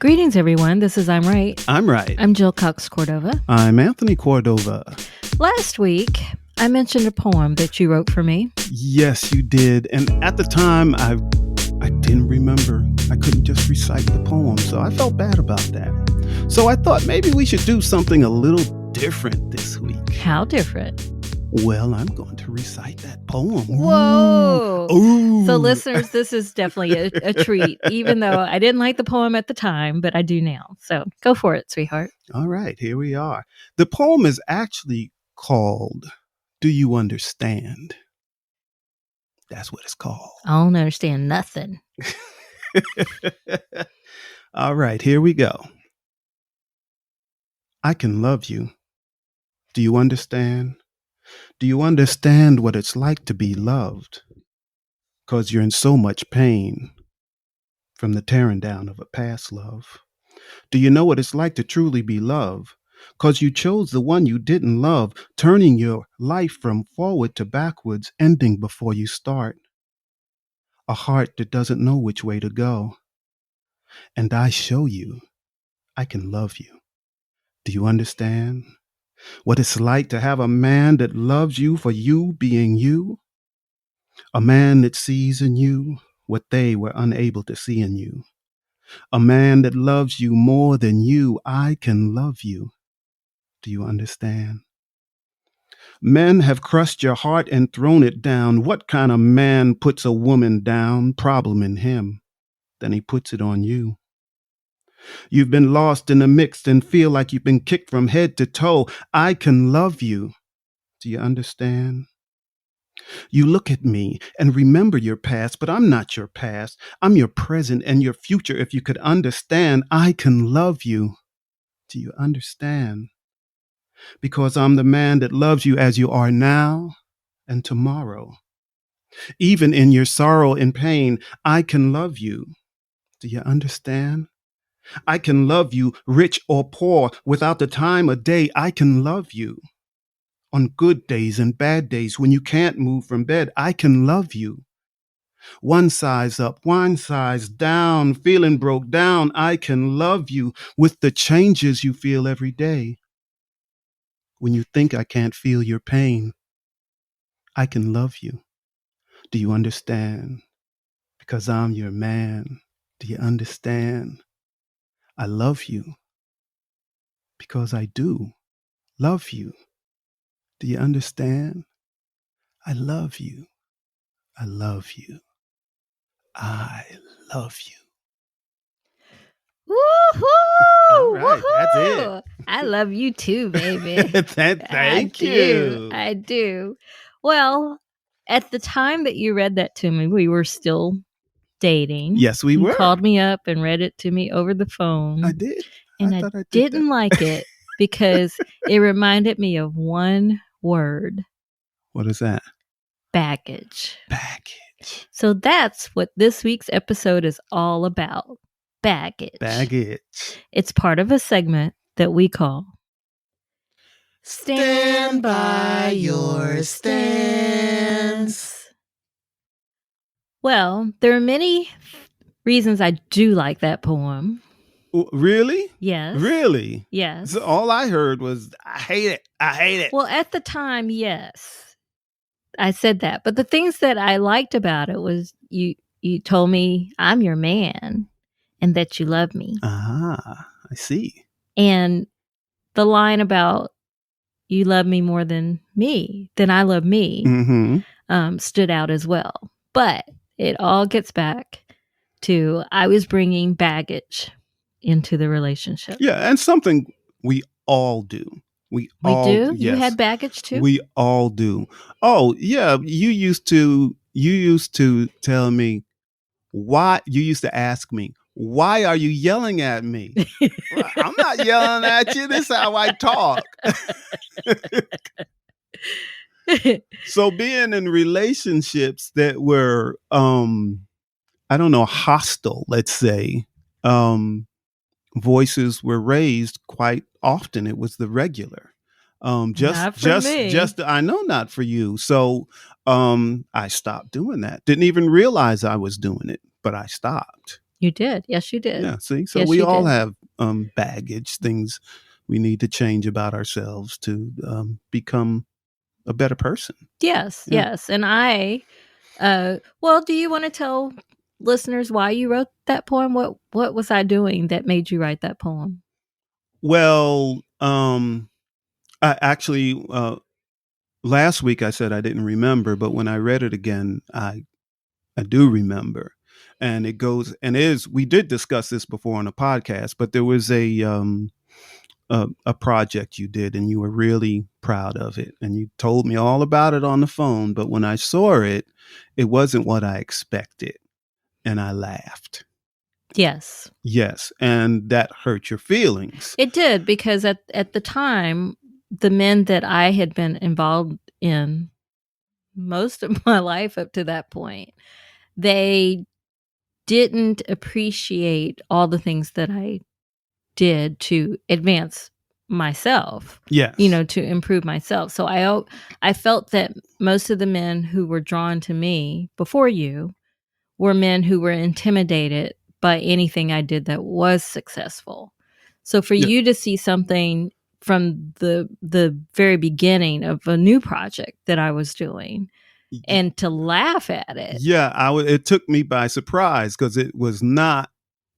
Greetings, everyone. This is I'm Right. I'm right. I'm Jill Cox-Cordova. I'm Anthony Cordova. Last week, I mentioned a poem that you wrote for me. Yes, you did. And at the time, I didn't remember. I couldn't just recite the poem, so I felt bad about that. So I thought maybe we should do something a little different this week. How different? Well, I'm going to recite that poem. Whoa! Ooh. So, listeners, this is definitely a treat, even though I didn't like the poem at the time, but I do now. So, go for it, sweetheart. All right, here we are. The poem is actually called Do You Understand? That's what it's called. I don't understand nothing. All right, here we go. I can love you. Do you understand? Do you understand what it's like to be loved? 'Cause you're in so much pain from the tearing down of a past love. Do you know what it's like to truly be loved? 'Cause you chose the one you didn't love, turning your life from forward to backwards, ending before you start. A heart that doesn't know which way to go. And I show you I can love you. Do you understand what it's like to have a man that loves you for you being you? A man that sees in you what they were unable to see in you. A man that loves you more than you. I can love you. Do you understand? Men have crushed your heart and thrown it down. What kind of man puts a woman down? Problem in him. Then he puts it on you. You've been lost in the mix and feel like you've been kicked from head to toe. I can love you. Do you understand? You look at me and remember your past, but I'm not your past. I'm your present and your future. If you could understand, I can love you. Do you understand? Because I'm the man that loves you as you are now and tomorrow. Even in your sorrow and pain, I can love you. Do you understand? I can love you, rich or poor, without the time of day. I can love you. On good days and bad days, when you can't move from bed, I can love you. One size up, one size down, feeling broke down, I can love you with the changes you feel every day. When you think I can't feel your pain, I can love you. Do you understand? Because I'm your man. Do you understand? I love you. Because I do love you. Do you understand? I love you. I love you. I love you. Woohoo! All right, that's Woohoo! it. I love you too, baby. Thank you. I do. Well, at the time that you read that to me, we were still dating. Yes, we you were. called me up and read it to me over the phone. I did. And I thought I did didn't that. like it because it reminded me of one word. What is that? Baggage. Baggage. So that's what this week's episode is all about. Baggage. Baggage. It's part of a segment that we call Stand by Your Stance. Well, there are many reasons I do like that poem. Really? Yes. Really? Yes. So all I heard was, I hate it. I hate it. Well, at the time, yes. I said that. But the things that I liked about it was you told me I'm your man and that you love me. Ah, I see. And the line about you love me more than I love me, stood out as well. But it all gets back to I was bringing baggage into the relationship. Yeah, and something we all do. We all do? Yes, you had baggage too? We all do. Oh, yeah. You used to tell me why. You used to ask me, why are you yelling at me? Well, I'm not yelling at you. This is how I talk. So being in relationships that were, I don't know, hostile, let's say, voices were raised quite often. It was the regular. Not for me. I know not for you. So I stopped doing that. Didn't even realize I was doing it, but I stopped. You did. Yes, you did. Yeah. See, so Yes, we you all did. have baggage, things we need to change about ourselves to become a better person. Yes, Yeah. yes. And well, do you want to tell listeners why you wrote that poem? What was I doing that made you write that poem? Well, I actually last week I said I didn't remember, but when I read it again, I do remember. And it goes and is we did discuss this before on a podcast, but there was a project you did and you were really proud of it and you told me all about it on the phone, but when I saw it, it wasn't what I expected and I laughed. Yes. Yes, and that hurt your feelings. It did, because at the time, the men that I had been involved in most of my life up to that point, they didn't appreciate all the things that I did to advance myself, Yes. to improve myself. So I felt that most of the men who were drawn to me before you were men who were intimidated by anything I did that was successful. So for Yeah. you to see something from the very beginning of a new project that I was doing and to laugh at it. Yeah, it took me by surprise because it was not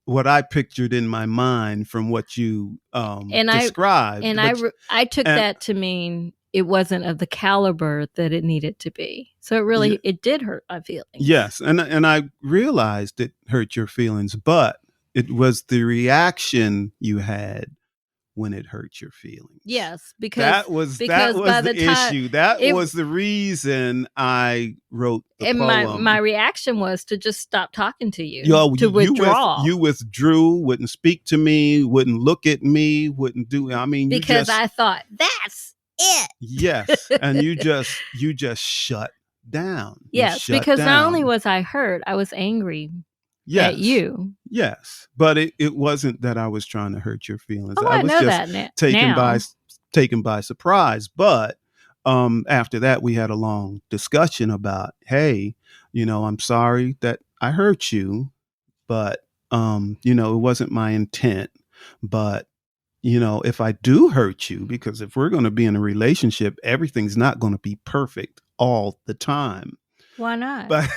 what I pictured in my mind from what you described. I took that to mean it wasn't of the caliber that it needed to be. So it did hurt my feelings. Yes, and I realized it hurt your feelings, but it was the reaction you had when it hurt your feelings. Yes, because that was by the issue. That was the reason I wrote the poem. And my reaction was to just stop talking to you, to withdraw. You withdrew, wouldn't speak to me, wouldn't look at me, wouldn't do. I mean, because I thought that's it. Yes, and you just shut down. Yes, because not only was I hurt, I was angry at you. Yes, but it wasn't that I was trying to hurt your feelings. I was know just that taken by surprise. But after that, we had a long discussion about, hey, I'm sorry that I hurt you, but it wasn't my intent. But if I do hurt you, because if we're going to be in a relationship, everything's not going to be perfect all the time. Why not? But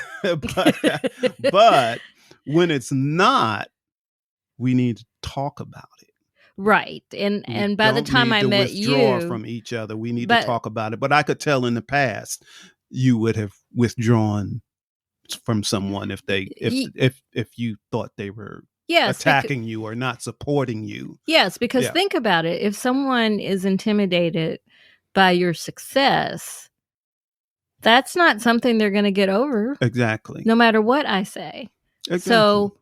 when it's not, we need to talk about it. Right. And by the time I met you, withdraw from each other. We need to talk about it. But I could tell in the past you would have withdrawn from someone if you thought they were attacking you or not supporting you. Yes, because think about it. If someone is intimidated by your success, that's not something they're going to get over. Exactly. No matter what I say. Exactly. So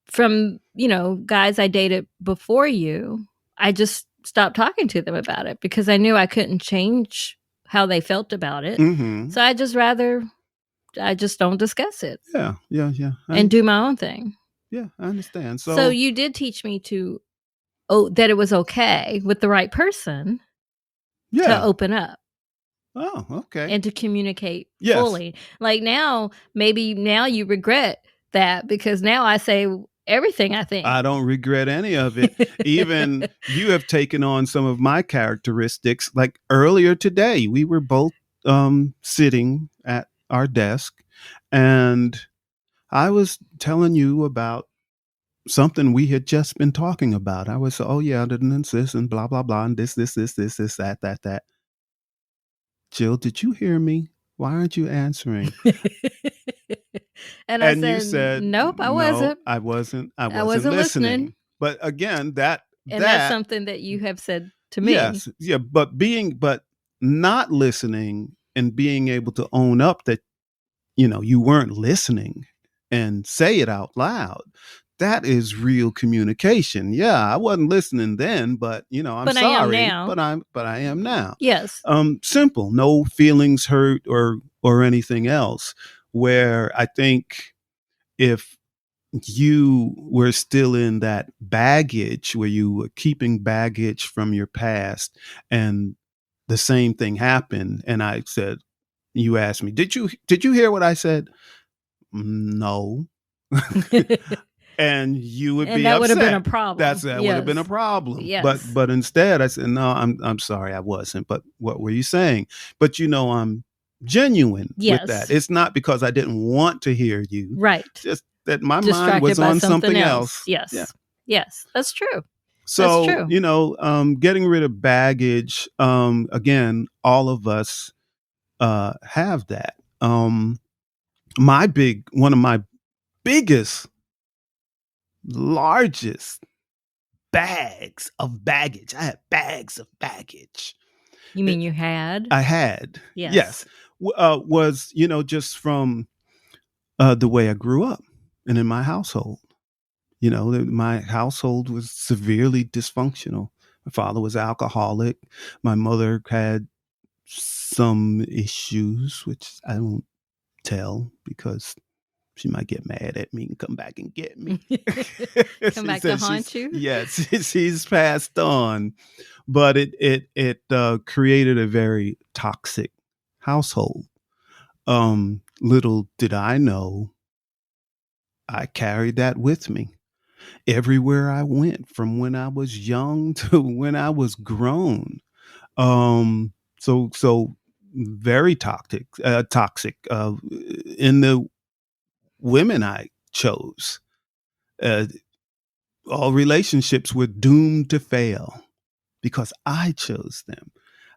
from, guys I dated before you, I just stopped talking to them about it because I knew I couldn't change how they felt about it. Mm-hmm. So I just don't discuss it. Yeah. And do my own thing. Yeah, I understand. So you did teach me that it was okay with the right person to open up. Oh, okay. And to communicate fully. Like maybe you regret that because now I say everything I think. I don't regret any of it. Even you have taken on some of my characteristics. Like earlier today, we were both sitting at our desk and I was telling you about something we had just been talking about. I was, oh yeah, and this and blah, blah, blah, and this, that. Jill, did you hear me? Why aren't you answering? And I said, you said, nope, I wasn't. I wasn't listening. But again, that's something that you have said to me. Yes. Yeah. But not listening and being able to own up that, you weren't listening and say it out loud. That is real communication. Yeah, I wasn't listening then, but I'm sorry. I am now. But I am now. Yes. Simple. No feelings hurt or anything else. Where I think if you were still in that baggage, where you were keeping baggage from your past, and the same thing happened, and I said, you asked me, did you hear what I said? No. And you would And be that would have been a upset. problem. That would have been a Yes. problem. Yes. But instead I said, no, I'm sorry, I wasn't. But what were you saying? But I'm genuine with that. Yes. It's not because I didn't want to hear you. Right. Just that my mind Distracted was by on something else. Yes. Yeah. Yes. That's true. So, That's true. getting rid of baggage, again, all of us have that. One of my biggest, largest bags of baggage. I had bags of baggage. You mean you had? I had. Yes. Yes. Was, just from the way I grew up and in my household. My household was severely dysfunctional. My father was alcoholic. My mother had some issues, which I won't tell because she might get mad at me and come back and get me. Come back to haunt you? Yes, she's passed on. But it created a very toxic household. Little did I know, I carried that with me everywhere I went, from when I was young to when I was grown. So very toxic, in the women I chose. All relationships were doomed to fail because I chose them.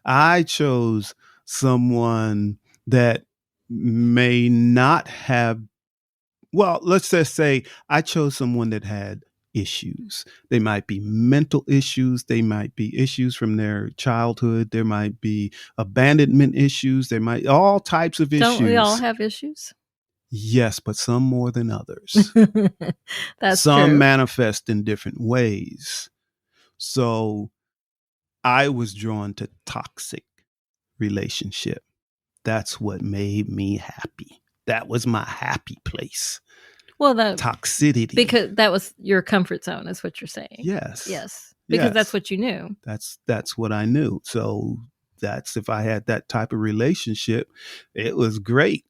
I chose someone that may not have, well, let's just say I chose someone that had issues. They might be mental issues. They might be issues from their childhood. There might be abandonment issues. There might all types of issues. Don't we all have issues? Yes, but some more than others. That's some true. manifest in different ways. So I was drawn to toxic relationship. That's what made me happy. That was my happy place. Well, that toxicity, because that was your comfort zone, is what you're saying. Yes. Because that's what you knew. That's what I knew. So that's, if I had that type of relationship, it was great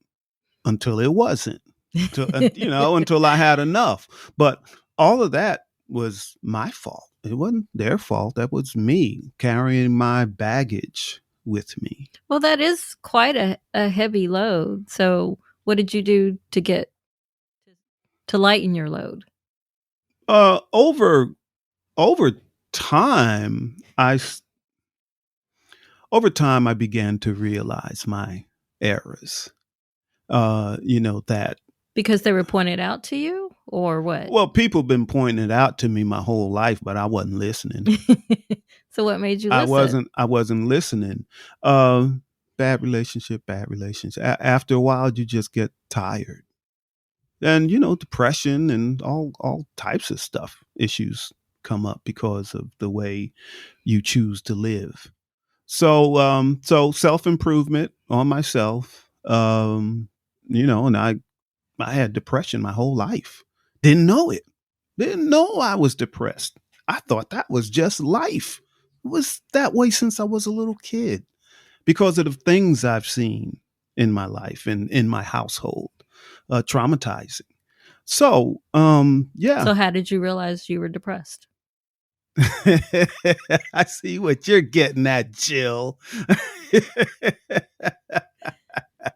until it wasn't. Until I had enough. But all of that was my fault. It wasn't their fault. That was me carrying my baggage with me. Well, that is quite a heavy load. So what did you do to lighten your load? Over time, I began to realize my errors. That because they were pointed out to you, or what? Well, people been pointing it out to me my whole life, but I wasn't listening. So what made you listen? I wasn't listening. Bad relationship. After a while, you just get tired. And, depression and all types of stuff, issues come up because of the way you choose to live. So self-improvement on myself, and I had depression my whole life. Didn't know it. Didn't know I was depressed. I thought that was just life. It was that way since I was a little kid because of the things I've seen in my life and in my household, traumatizing. So, yeah. So how did you realize you were depressed? I see what you're getting at, Jill.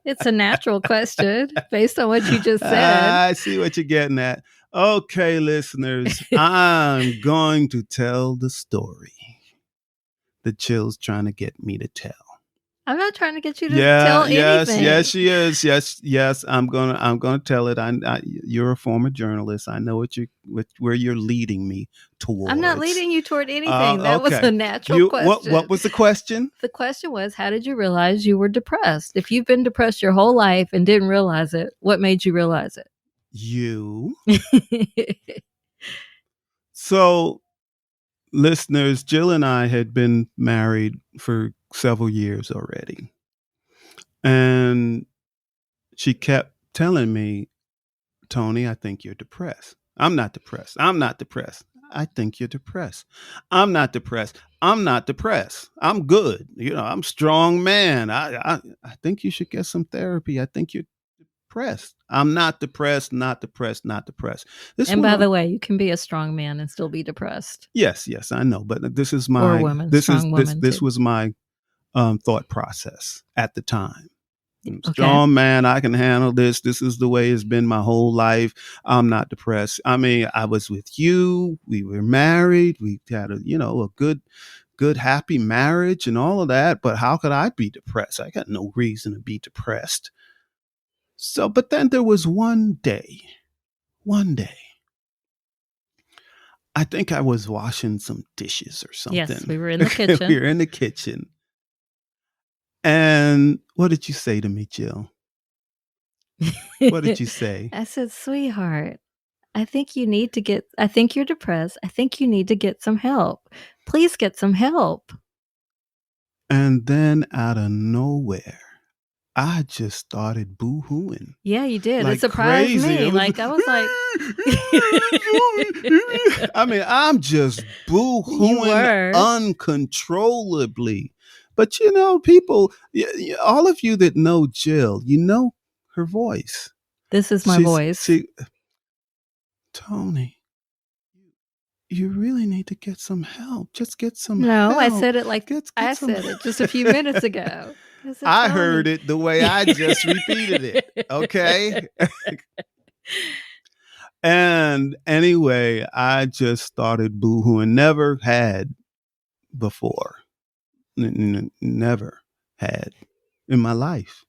It's a natural question based on what you just said. I see what you're getting at. Okay, listeners, I'm going to tell the story that Jill's trying to get me to tell. I'm not trying to get you to tell anything. Yes, she is. Yes. I'm gonna tell it. You're a former journalist. I know where you're leading me towards. I'm not leading you toward anything. That was a natural question. What was the question? The question was, how did you realize you were depressed? If you've been depressed your whole life and didn't realize it, what made you realize it? You. So, listeners, Jill and I had been married for several years already. And she kept telling me, Tony, I think you're depressed. I'm not depressed. I think you're depressed. I'm not depressed. I'm good. I'm a strong man. I think you should get some therapy. I think you're depressed. I'm not depressed, not depressed, not depressed. And by the way, you can be a strong man and still be depressed. Yes, I know, but this is or a my woman, strong woman this too. was my thought process at the time. I'm Okay. strong man, I can handle this. This is the way it's been my whole life. I'm not depressed. I mean, I was with you. We were married. We had a good, happy marriage and all of that. But how could I be depressed? I got no reason to be depressed. So, but then there was one day, I think I was washing some dishes or something. Yes, we were in the kitchen. We were in the kitchen. And what did you say to me, Jill? What did you say? I said, sweetheart, I think you're depressed. I think you need to get some help. Please get some help. And then out of nowhere, I just started boo-hooing. Yeah, you did. Like it surprised crazy. me. I was like, I mean, I'm just boo-hooing uncontrollably. But people, all of you that know Jill, you know her voice. This is my voice. Tony, you really need to get some help. Just get some help. No, I said it I said it just a few minutes ago. I heard it the way I just repeated it. Okay. And anyway, I just started boohooing. Never had before. Never had in my life.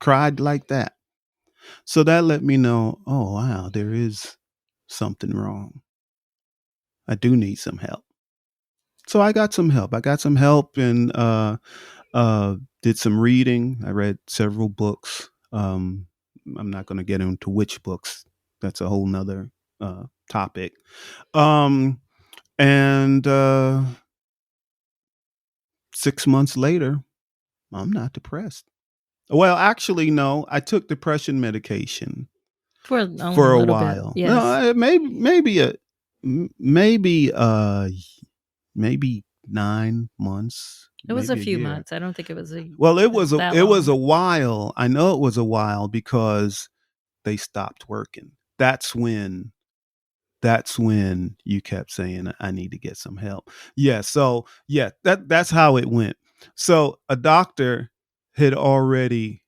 Cried like that. So that let me know, oh, wow, there is something wrong. I do need some help. So I got some help. And did some reading. I read several books. I'm not going to get into which books. That's a whole nother topic. And 6 months later, I'm not depressed. Well, actually, no. I took depression medication for a while. Bit, yes. No, maybe 9 months. It was a few year. months. I don't think it was a. Well, it was a while. I know it was a while because they stopped working. That's when you kept saying, I need to get some help. Yeah. So yeah, that's how it went. So a doctor had already,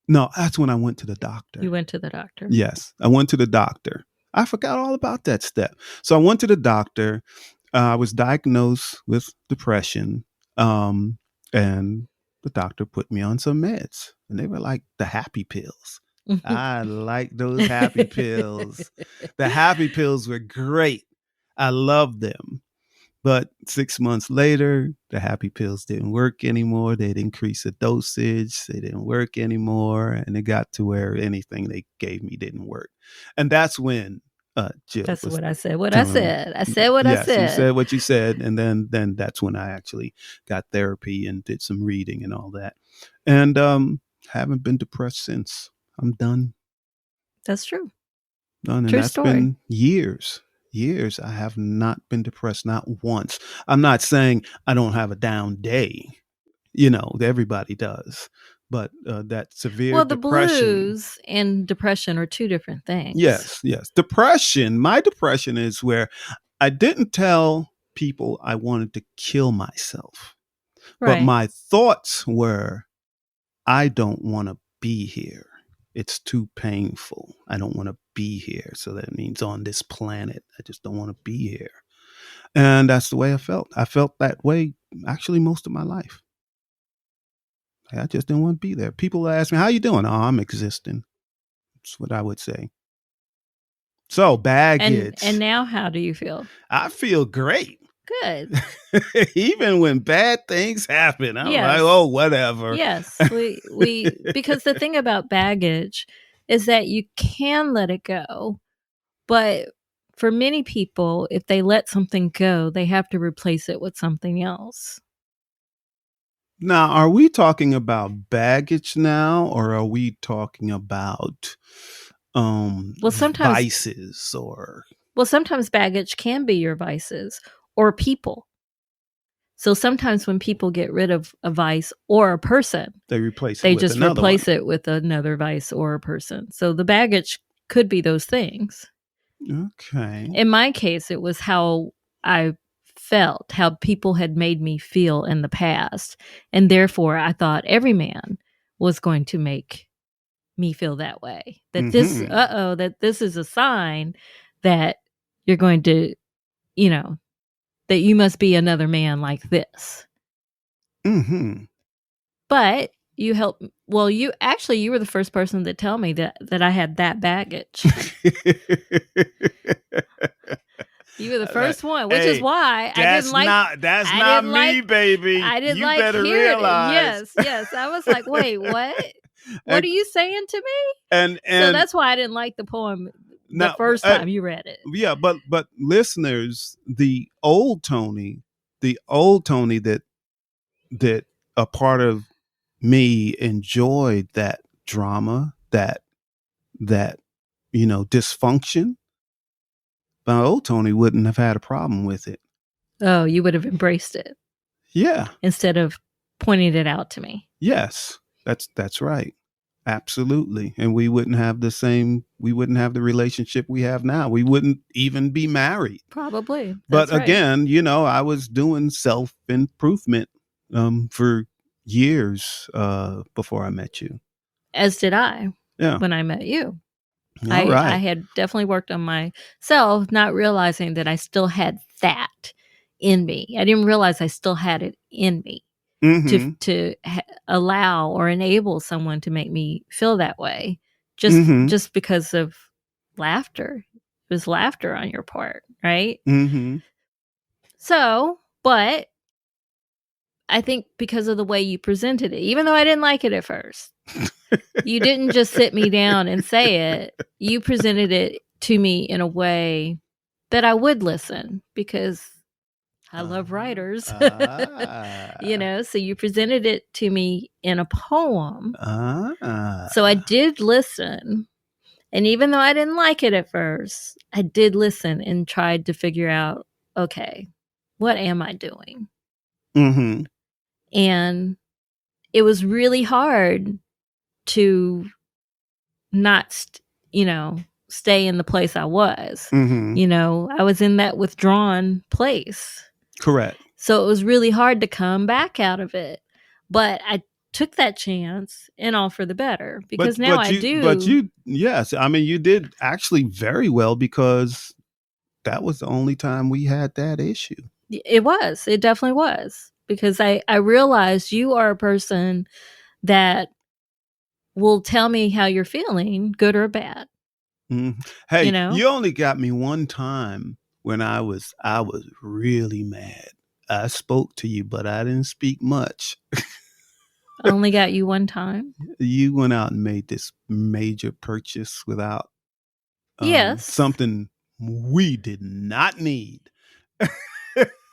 no, that's when I went to the doctor. You went to the doctor? Yes. I went to the doctor. I forgot all about that step. So I went to the doctor. I was diagnosed with depression. And the doctor put me on some meds, and they were like the happy pills. I like those happy pills. The happy pills were great. I loved them. But 6 months later, the happy pills didn't work anymore. They'd increase the dosage. They didn't work anymore. And it got to where anything they gave me didn't work. And that's when Jill. That's what I said. I said I said. Yes, you said what you said. And then that's when I actually got therapy and did some reading and all that. And haven't been depressed since. I'm done. That's true. Done. And that's been years. I have not been depressed, not once. I'm not saying I don't have a down day. Everybody does. But that severe the depression. blues and depression are two different things. Yes. Depression. My depression is where I didn't tell people I wanted to kill myself. Right. But my thoughts were, I don't want to be here. It's too painful. I don't want to be here. So that means on this planet, I just don't want to be here. And that's the way I felt. I felt that way actually most of my life. I just didn't want to be there. People ask me, how you doing? Oh, I'm existing. That's what I would say. So baggage. And now how do you feel? I feel great. Good. Even when bad things happen, I'm like, oh, whatever. Yes, we because the thing about baggage is that you can let it go, but for many people, if they let something go, they have to replace it with something else. Now, are we talking about baggage now, or are we talking about vices or? Well, sometimes baggage can be your vices or people. So sometimes when people get rid of a vice or a person, They replace it they with just another replace one. it with another vice or a person. So the baggage could be those things. Okay. In my case, it was how I felt, how people had made me feel in the past. And therefore, I thought every man was going to make me feel that way. That that this is a sign that you're going to, that you must be another man like this. Mm-hmm. But you helped. Well, you were the first person to tell me that I had that baggage. You were the first one, which is why I didn't like. That's not me, baby. I didn't You like better hearing it. realize. Yes. I was like, wait, what? What are you saying to me? And So that's why I didn't like the poem the now, first time you read it. Yeah, but listeners, the old Tony that a part of me enjoyed that drama, that dysfunction. But old Tony wouldn't have had a problem with it. Oh, you would have embraced it. Yeah. Instead of pointing it out to me. Yes, that's right. Absolutely. And we wouldn't have the relationship we have now. We wouldn't even be married. Probably. But again, I was doing self-improvement for years before I met you. As did I. Yeah. When I met you. All right. I had definitely worked on myself, not realizing that I still had that in me. I didn't realize I still had it in me to allow or enable someone to make me feel that way, just because of laughter. It was laughter on your part, right? Mm-hmm. So, but I think because of the way you presented it, even though I didn't like it at first, you didn't just sit me down and say it. You presented it to me in a way that I would listen because I love writers. So you presented it to me in a poem. So I did listen. And even though I didn't like it at first, I did listen and tried to figure out, okay, what am I doing? Mm-hmm. And it was really hard to not, stay in the place I was. Mm-hmm. I was in that withdrawn place. Correct. So it was really hard to come back out of it. But I took that chance and all for the better because now I do. But yes, I mean, you did actually very well because that was the only time we had that issue. It definitely was, because I realized you are a person that will tell me how you're feeling, good or bad. Mm-hmm. Hey, you only got me one time when I was really mad. I spoke to you, but I didn't speak much. I only got you one time. You went out and made this major purchase without yes, something we did not need.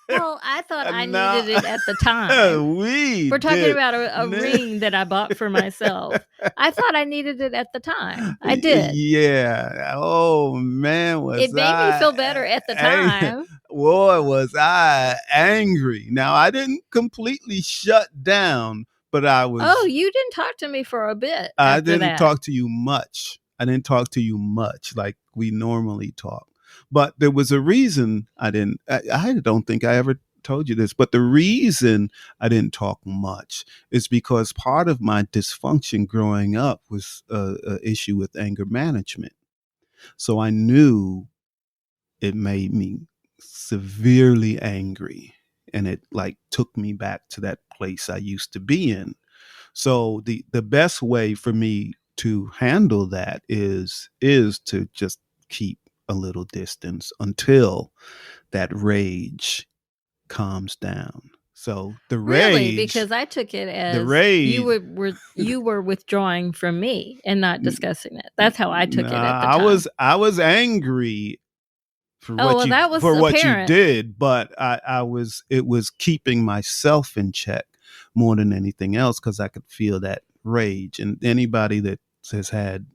Well, I thought I needed it at the time. We're talking about a ring that I bought for myself. I thought I needed it at the time. I did. Yeah. Oh man, it made me feel better at the time. Boy, was I angry. Now I didn't completely shut down, but I was. Oh, you didn't talk to me for a bit. I didn't talk to you much. I didn't talk to you much like we normally talk. But there was a reason I didn't. I don't think I ever told you this, but the reason I didn't talk much is because part of my dysfunction growing up was an issue with anger management. So I knew it made me severely angry, and it took me back to that place I used to be in. So the best way for me to handle that is to just keep a little distance until that rage calms down. So the rage, really, because I took it as the rage, you were withdrawing from me and not discussing it. That's how I took it at the time. I was angry for what you did, but it was keeping myself in check more than anything else, because I could feel that rage. And anybody that has had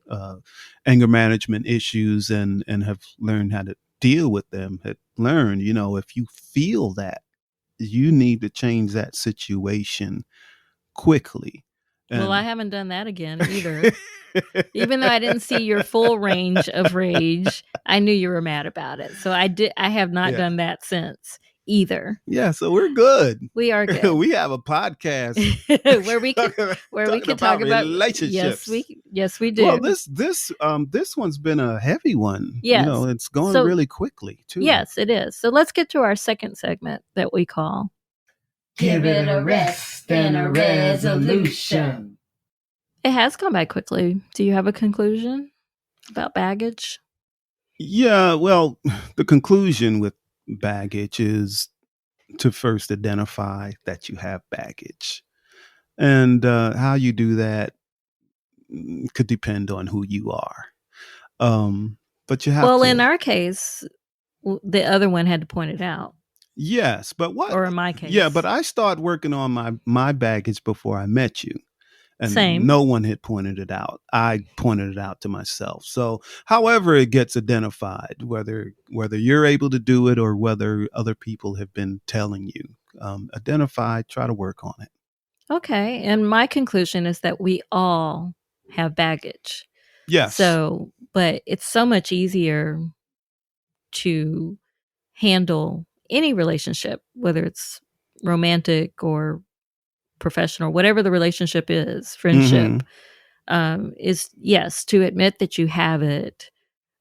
anger management issues and have learned how to deal with them had learned, if you feel that, you need to change that situation quickly. Well, I haven't done that again either. Even though I didn't see your full range of rage, I knew you were mad about it. So I have not done that since either. Yeah, so we're good. We are good. We have a podcast where we can talk about relationships. Yes, we do. Well, this one's been a heavy one. Yes. It's going really quickly too. Yes, it is. So let's get to our second segment that we call Give It a Rest and a Resolution. It has gone by quickly. Do you have a conclusion about baggage? Yeah, well, the conclusion with baggage is to first identify that you have baggage. And how you do that could depend on who you are. But you have Well, in our case, the other one had to point it out. Yes, but what? Or in my case. Yeah, but I started working on my baggage before I met you. And Same. No one had pointed it out. I pointed it out to myself. So however it gets identified, whether you're able to do it or whether other people have been telling you, identify, try to work on it. Okay. And my conclusion is that we all have baggage. Yes. So, but it's so much easier to handle any relationship, whether it's romantic or professional, whatever the relationship is, friendship, is yes, to admit that you have it,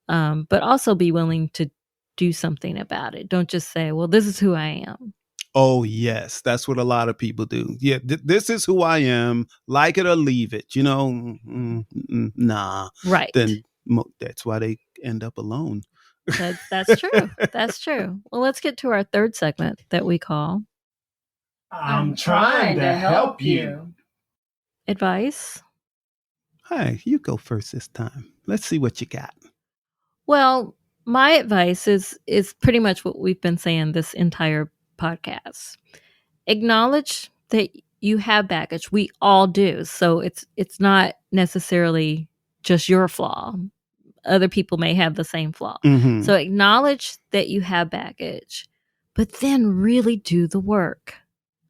but also be willing to do something about it. Don't just say, well, this is who I am. Oh, yes. That's what a lot of people do. Yeah, this is who I am. Like it or leave it. Nah. Right. Then that's why they end up alone. That's true. That's true. Well, let's get to our third segment that we call I'm trying to help you. Advice. Hey, you go first this time. Let's see what you got. Well, my advice is pretty much what we've been saying this entire podcast. Acknowledge that you have baggage. We all do. So it's not necessarily just your flaw. Other people may have the same flaw. Mm-hmm. So acknowledge that you have baggage, but then really do the work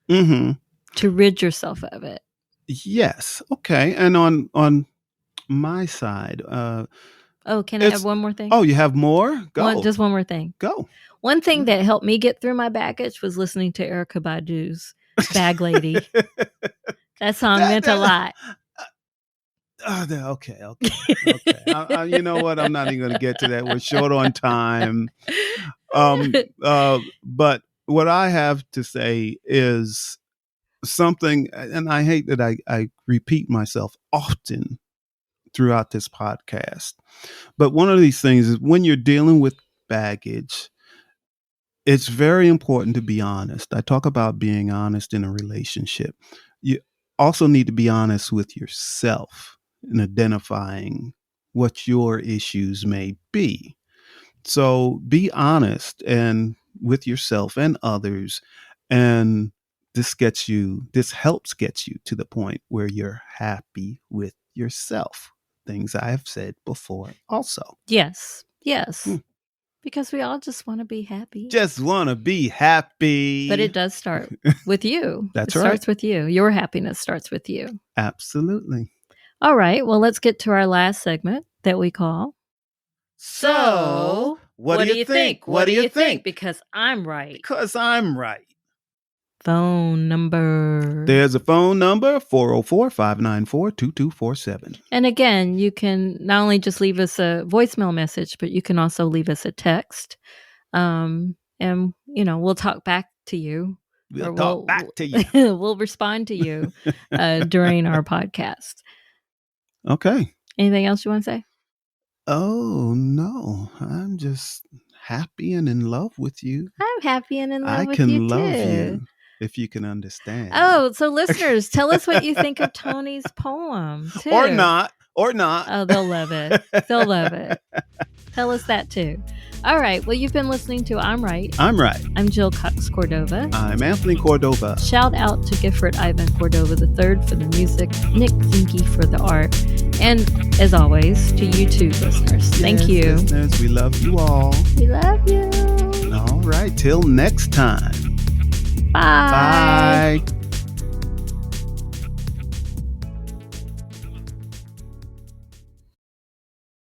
to rid yourself of it. Yes. Okay. And on my side, can I have one more thing? Oh, you have more? Go. Just one more thing. Go. One thing that helped me get through my baggage was listening to Erykah Badu's Bag Lady. That song meant a lot. Okay. You know what? I'm not even going to get to that. We're short on time. But what I have to say is something, and I hate that I repeat myself often throughout this podcast. But one of these things is when you're dealing with baggage, it's very important to be honest. I talk about being honest in a relationship. You also need to be honest with yourself in identifying what your issues may be. So be honest and with yourself and others. And this helps get you to the point where you're happy with yourself. Things I have said before also. Yes. Because we all just want to be happy. Just want to be happy. But it does start with you. That's right. It starts with you. Your happiness starts with you. Absolutely. All right. Well, let's get to our last segment that we call. So, what do you think? What do you think? Because I'm right. Because I'm right. Phone number. There's a phone number, 404-594-2247. And again, you can not only just leave us a voicemail message, but you can also leave us a text. And, we'll talk back to you. We'll talk back to you. We'll respond to you during our podcast. Okay. Anything else you want to say? Oh, no. I'm just happy and in love with you. I'm happy and in love with you, I too. can love you. If you can understand. Oh, so listeners, tell us what you think of Tony's poem, too. Or not. Oh, they'll love it. They'll love it. Tell us that, too. All right. Well, you've been listening to I'm Right. I'm Right. I'm Jill Cox-Cordova. I'm Anthony Cordova. Shout out to Gifford Ivan Cordova III for the music, Nick Zinke for the art, and, as always, to you, too, listeners. Thank you. Listeners, we love you all. We love you. All right. Till next time. Bye. Bye.